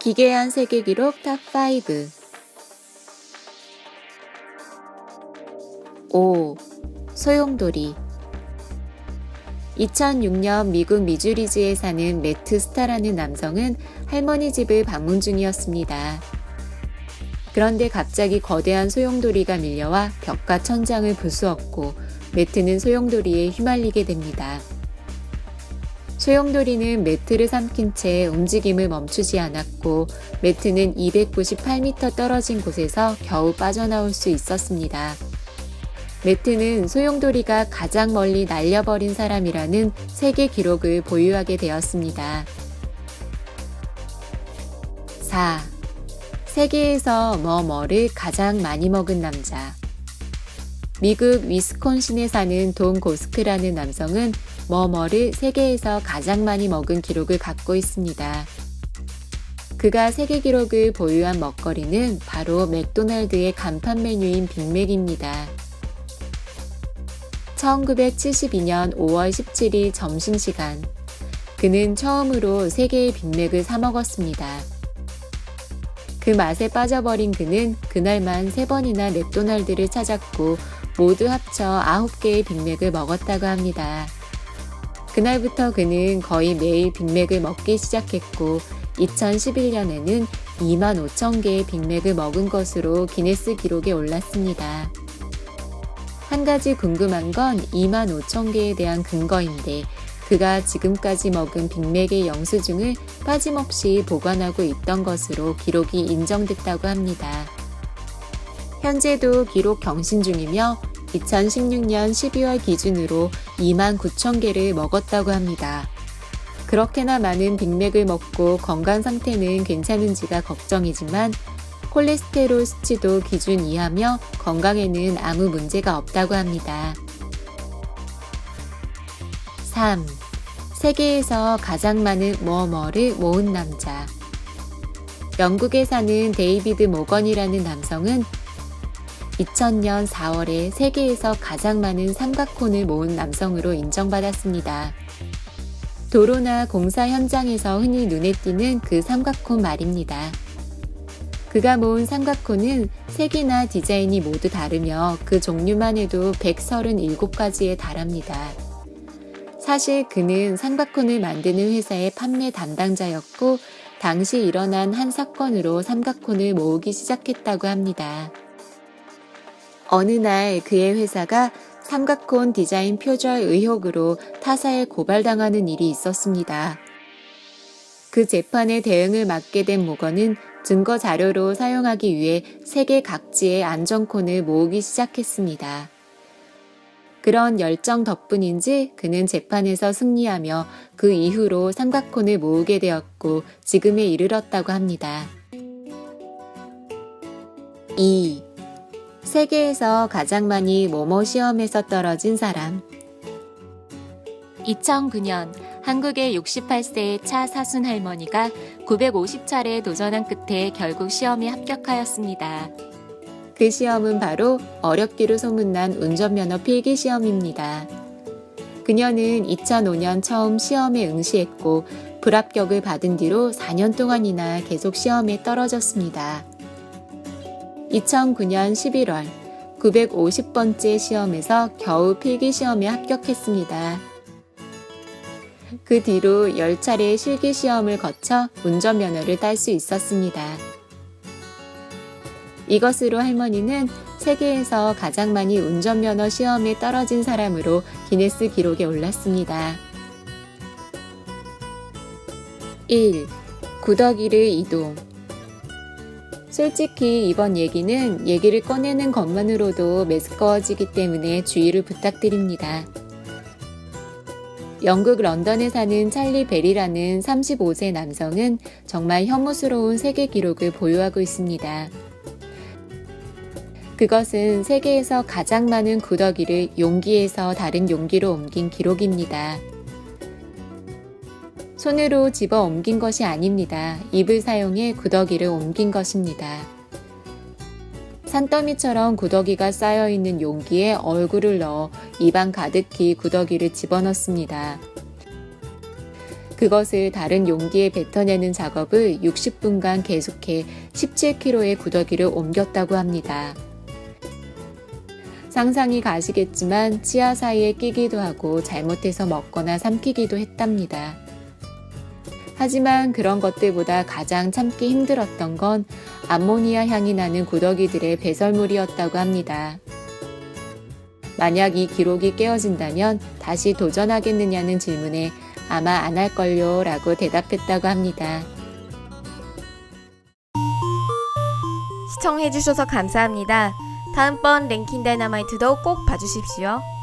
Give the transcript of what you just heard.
기괴한 세계 기록 탑5. 5. 소용돌이. 2006년 미국 미주리주에 사는 매트 스타라는 남성은 할머니 집을 방문 중이었습니다. 그런데 갑자기 거대한 소용돌이가 밀려와 벽과 천장을 부수었고 매트는 소용돌이에 휘말리게 됩니다. 소용돌이는 매트를 삼킨 채 움직임을 멈추지 않았고 매트는 298m 떨어진 곳에서 겨우 빠져나올 수 있었습니다. 매트는 소용돌이가 가장 멀리 날려버린 사람이라는 세계 기록을 보유하게 되었습니다. 4. 세계에서 뭐뭐를 가장 많이 먹은 남자. 미국 위스콘신에 사는 돈 고스크라는 남성은 뭐뭐를 세계에서 가장 많이 먹은 기록을 갖고 있습니다. 그가 세계 기록을 보유한 먹거리는 바로 맥도날드의 간판 메뉴인 빅맥입니다. 1972년 5월 17일 점심시간, 그는 처음으로 세 개의 빅맥을 사 먹었습니다. 그 맛에 빠져버린 그는 그날만 3번이나 맥도날드를 찾았고 모두 합쳐 9개의 빅맥을 먹었다고 합니다. 그날부터 그는 거의 매일 빅맥을 먹기 시작했고 2011년에는 25,000개의 빅맥을 먹은 것으로 기네스 기록에 올랐습니다. 한 가지 궁금한 건 25,000개에 대한 근거인데 그가 지금까지 먹은 빅맥의 영수증을 빠짐없이 보관하고 있던 것으로 기록이 인정됐다고 합니다. 현재도 기록 경신 중이며 2016년 12월 기준으로 29,000개를 먹었다고 합니다. 그렇게나 많은 빅맥을 먹고 건강 상태는 괜찮은지가 걱정이지만 콜레스테롤 수치도 기준 이하며 건강에는 아무 문제가 없다고 합니다. 3. 세계에서 가장 많은 뭐뭐를 모은 남자. 영국에 사는 데이비드 모건이라는 남성은 2000년 4월에 세계에서 가장 많은 삼각콘을 모은 남성으로 인정받았습니다. 도로나 공사 현장에서 흔히 눈에 띄는 그 삼각콘 말입니다. 그가 모은 삼각콘은 색이나 디자인이 모두 다르며 그 종류만 해도 137가지에 달합니다. 사실 그는 삼각콘을 만드는 회사의 판매 담당자였고 당시 일어난 한 사건으로 삼각콘을 모으기 시작했다고 합니다. 어느 날 그의 회사가 삼각콘 디자인 표절 의혹으로 타사에 고발당하는 일이 있었습니다. 그 재판에 대응을 맡게 된 모건은 증거 자료로 사용하기 위해 세계 각지의 안전콘을 모으기 시작했습니다. 그런 열정 덕분인지 그는 재판에서 승리하며 그 이후로 삼각콘을 모으게 되었고 지금에 이르렀다고 합니다. 2. 세계에서 가장 많이 모모 시험에서 떨어진 사람. 2009년 한국의 68세의 차 사순 할머니가 950차례 도전한 끝에 결국 시험에 합격하였습니다. 그 시험은 바로 어렵기로 소문난 운전면허 필기 시험입니다. 그녀는 2005년 처음 시험에 응시했고 불합격을 받은 뒤로 4년 동안이나 계속 시험에 떨어졌습니다. 2009년 11월 950번째 시험에서 겨우 필기 시험에 합격했습니다. 그 뒤로 10차례의 실기 시험을 거쳐 운전면허를 딸 수 있었습니다. 이것으로 할머니는 세계에서 가장 많이 운전면허 시험에 떨어진 사람으로 기네스 기록에 올랐습니다. 1. 구더기를 이동. 솔직히 이번 얘기를 꺼내는 것만으로도 매스꺼워지기 때문에 주의를 부탁드립니다. 영국 런던에 사는 찰리 베리라는 35세 남성은 정말 혐오스러운 세계 기록을 보유하고 있습니다. 그것은 세계에서 가장 많은 구더기를 용기에서 다른 용기로 옮긴 기록입니다. 손으로 집어 옮긴 것이 아닙니다. 입을 사용해 구더기를 옮긴 것입니다. 산더미처럼 구더기가 쌓여있는 용기에 얼굴을 넣어 입안 가득히 구더기를 집어넣습니다. 그것을 다른 용기에 뱉어내는 작업을 60분간 계속해 17kg의 구더기를 옮겼다고 합니다. 상상이 가시겠지만 치아 사이에 끼기도 하고 잘못해서 먹거나 삼키기도 했답니다. 하지만 그런 것들보다 가장 참기 힘들었던 건 암모니아 향이 나는 구더기들의 배설물이었다고 합니다. 만약 이 기록이 깨어진다면 다시 도전하겠느냐는 질문에 아마 안 할걸요 라고 대답했다고 합니다. 시청해주셔서 감사합니다. 다음번 랭킹 다이너마이트도 꼭 봐주십시오.